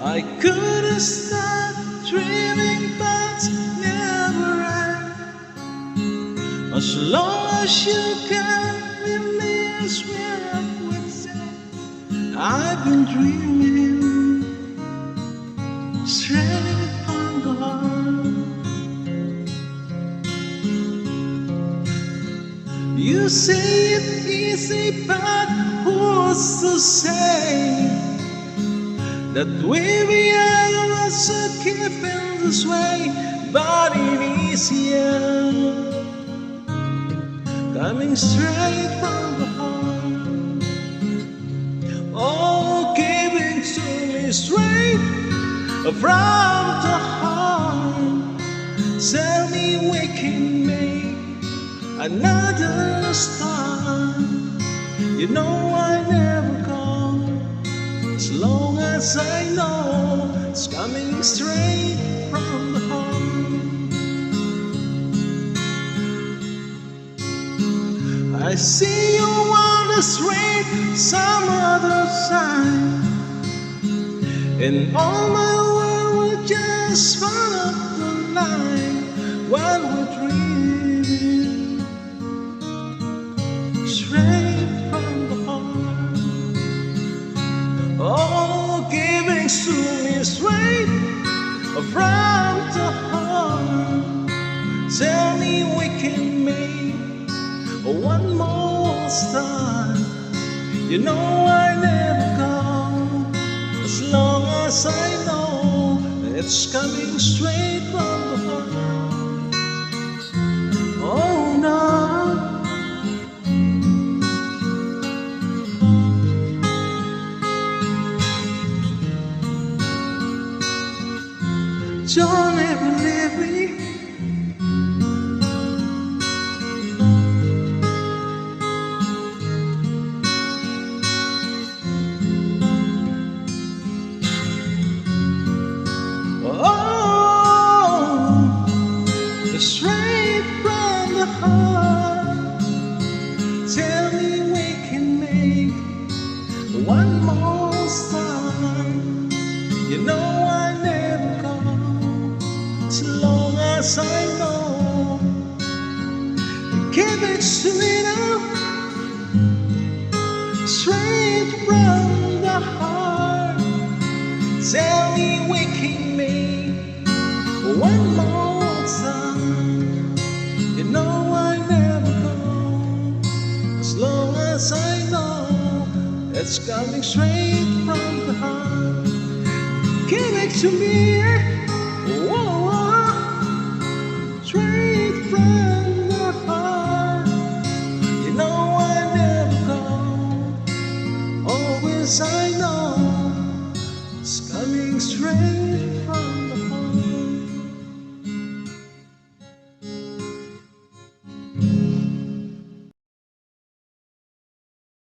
I couldn't stop dreaming, but never end. As long as you can release me within, I've been dreaming straight from the heart. You say it's easy, but who's to say that we are so keeping this way? But it is easier coming straight from the heart. Oh, giving to me straight from the heart. Tell me we can make another start. You know I never go, as long as I know it's coming straight from the heart. I see you on the street, some other side, and all my world will just follow the line while we're dreaming straight from the heart. Oh, giving to me straight from the heart. Tell me we can make one more start. You know I never go, as long as I know it's coming straight from the heart. Oh no, don't ever leave me. Straight from the heart. Tell me we can make one more start. You know I never go, as long as I know. Give it to me now, straight from the heart. Tell me we can make one more time. You know I never go, as long as I know it's coming straight from the heart. Give it to me.